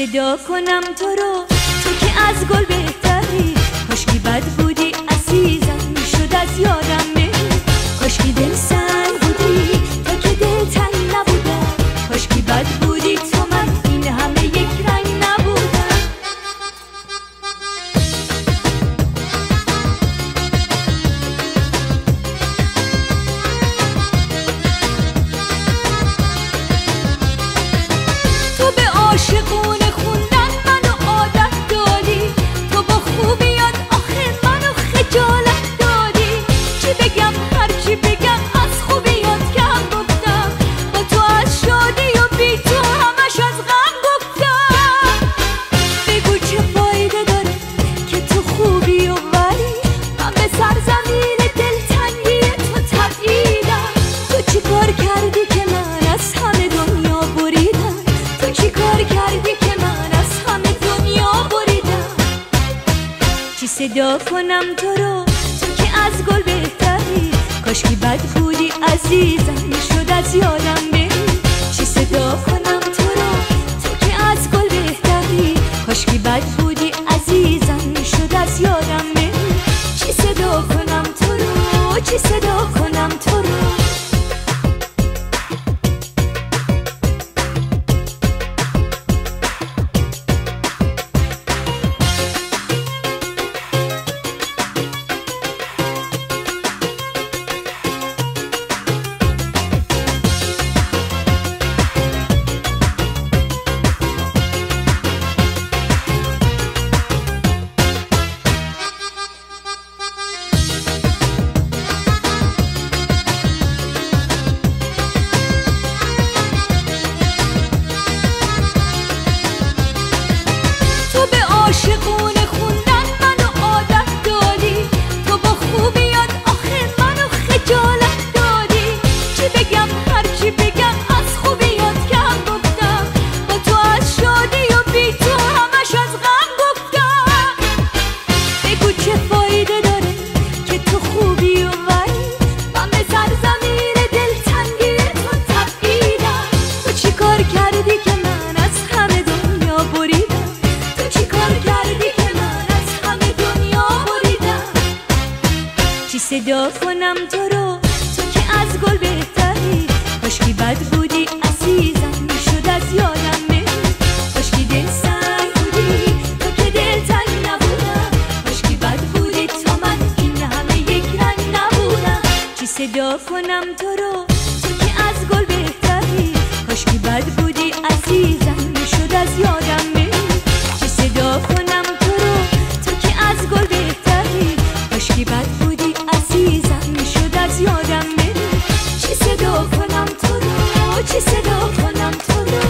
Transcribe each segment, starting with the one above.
صدا کنم تو رو، تو که از گل بهتری. کاشکی بد بودی عزیزم، میشد از یادم بری. کاشکی دل سنگ بودی تو که دل تنگ نبودم. کاشکی بد بودی تو من این همه یک رنگ نبودم. تو به عاشقونه خوندن منو عادت دادی. تو با خوبیات آخه منو خجالت دادی. چی بگم هرچی بگم از خوبیات کم گفتم. با تو از شادی و بی تو همش از غم گفتم. بگو چه فایده داره که تو خوبی و ولی من به سرزمین دلتنگی تو تبعیدم. تو چی کار کردی که من از همه دنیا بریدم؟ تو چی کار کردی که من از همه دنیا بریدم؟ چی صدا کنم تو رو، تو که از گل بهتری. کاشکی بد بودی عزیزم، میشد از یادم بری. چی صدا کنم تو رو، تو که از گل بهتری. کاشکی بد بودی عزیزم، میشد از یادم بری. چی صدا کنم تو رو، چی صدا کنم تو رو. تو به عاشقونه خوندن منو عادت دادی. تو با خوبیات آخه منو خجالت دادی. چی بگم هرچی بگم از خوبیات کم گفتم. با تو از شادی و بی تو همش از غم گفتم. بگو چه فایده داره که تو خوبی و ولی من به سرزمین دلتنگی تو تبعیدم. تو چی کار کردی که من از همه دنیا بریدم؟ تو چی کار کردی که من از همه دنیا بریدم؟ چی صدا کنم تو رو، تو که از گل بهتری. کاشکی بد بودی عزیزم، میشد از یادم بری. کاشکی دل سنگ بودی تو که دل تنگ نبودم. کاشکی بد بودی تو من این همه یک رنگ نبودم. چی صدا کنم تو رو، تو که از گل بهتری. کاشکی بد بودی عزیزم، میشد از یادم بری. چی صدا کنم تو رو، تو که از گل بهتری. کاشکی بد بودی عزیزم، میشد از یادم بری. چی صدا کنم تو رو، چی صدا کنم تو رو.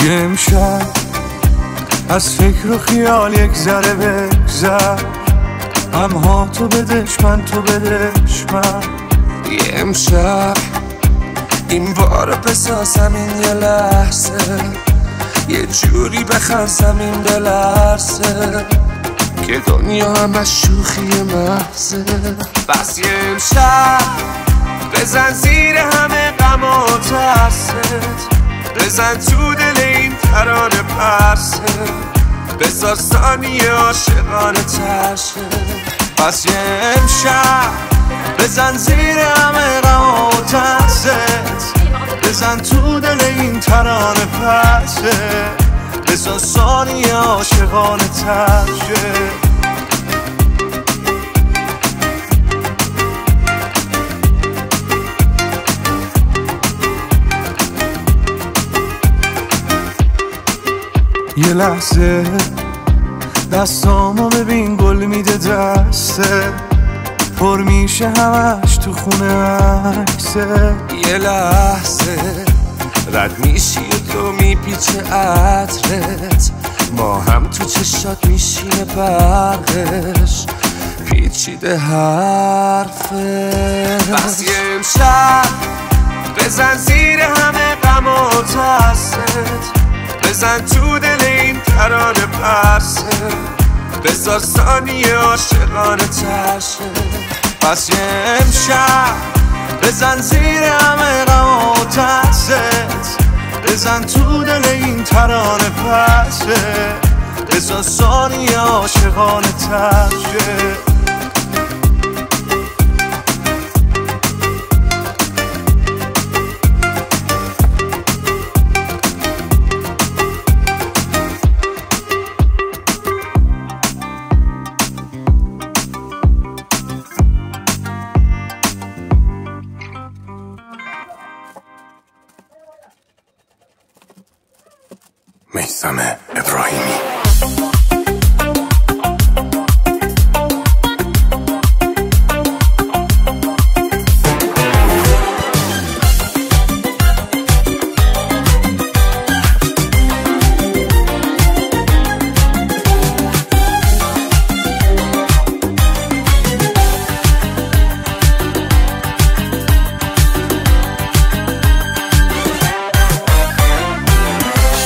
یه امشب از فکر و خیال یک ذره بگذر. همها تو بدش من، تو بدش من. یه امشب این بار بسازم این یه لحظه. یه جوری بخرسم این بلرزه که دنیا همش شوخی محضه. بس یه امشب بزن زیر همه غم و ترست. بزن تو دل این ترانه پرسه. بذار ثانیه عاشقانه ترشه. پس یه امشب بزن زیر همه غم و ترست. بزن تو دل این ترانه پرسه. بذار ثانیه عاشقانه ترشه. یه لحظه دستامو ببین گل میده دسته. پر میشه همش تو خونه عکسه. یه لحظه رد میشی و تو میپیچه عطرت. ما هم تو چشات میشینه برقش. پیچیده حرفت. بس یه امشب بزن زیر همه غم و ترست. بزن تو دل این ترانه ترسه بذار ثانیه عاشقانه ترشه پس یه امشب بزن زیر همه غم و ترست بزن تو دل این ترانه پسه بذار ثانیه عاشقانه ترشه میثم ابراهیمی.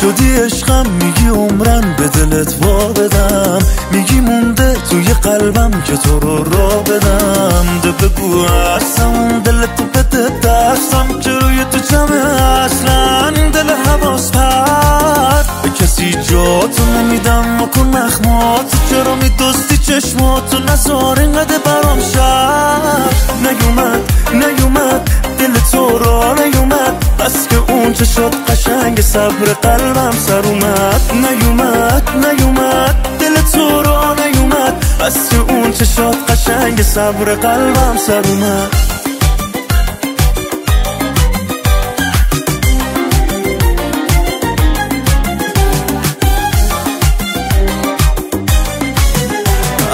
شدی عشقم میگی عمرن به دلت وا بدم میگی مونده توی قلبم که تو رو را بدم ده بگو هستم دلتو بده دستم که روی تو جمعه اصلا دل حواس پرد به کسی جاتو نمیدم مکن نخماتو چرا میدستی چشماتو نزار اینقدر برام شد نیومد دل تو را نیومد بس که اون چه شد قشنگ صبر قلبم سر اومد نیومد دل تو را نیومد بس که اون چه شد قشنگ صبر قلبم سر اومد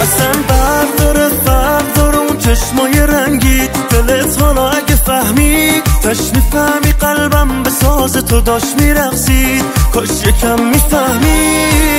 اصلا برداره اون چشمای رنگی تو دلت حالا اگه فهمید تاش میفهمی قلبم به ساز تو داشت میرقصید کاش یکم میفهمید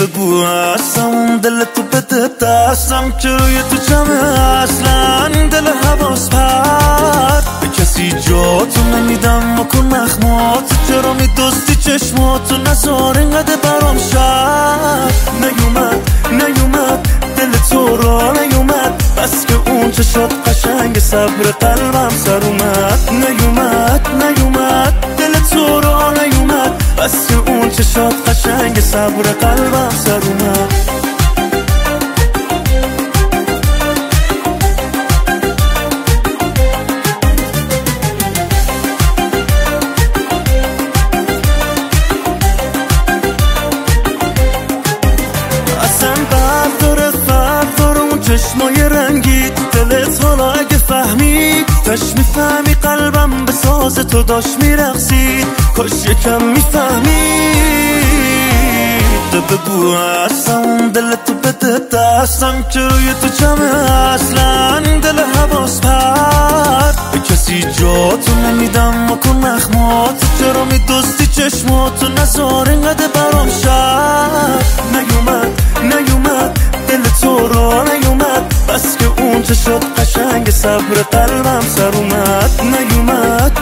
بگو هستم دلتو بده دستم که روی تو جمعه اصلا دل حواس پرد به کسی جاتو نمیدم مکن نخماتو چرا میدستی چشماتو نزار اینقدر برام شد نیومد دل تو را نیومد بس که اون چه شد قشنگ صبر قلبم سر اومد نیومد دل تو را نیومد بس که اون چه شد قشنگ صبر قلبم سر اومد چشمای رنگی تو دلت حالا اگه فهمید تاش میفهمی قلبم به ساز تو داشت میرقصید کاش یکم میفهمید بگو هستم دلتو بده دستم که روی تو جمعه اصلا دل حواس پرد به کسی جاتو نمیدم مکن نخماتو چرا میدستی چشماتو نزار اینقدر برام شد نیومد دل تو را نیومد بس که اون چه شد قشنگ صبر قلبم سر اومد نیومد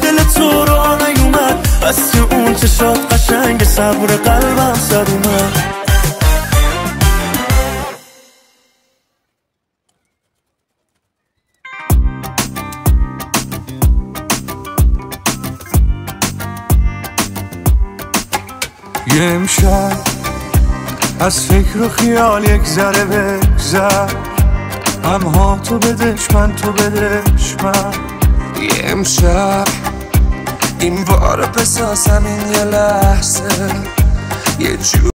دل تو را نیومد بس که اون چه شد قشنگ صبر قلبم سر اومد یه امشب از فکر و خیال یک ذره بگذر همها تو بدش من تو بدش من یه امشب این بار بسازم این یه لحظه یه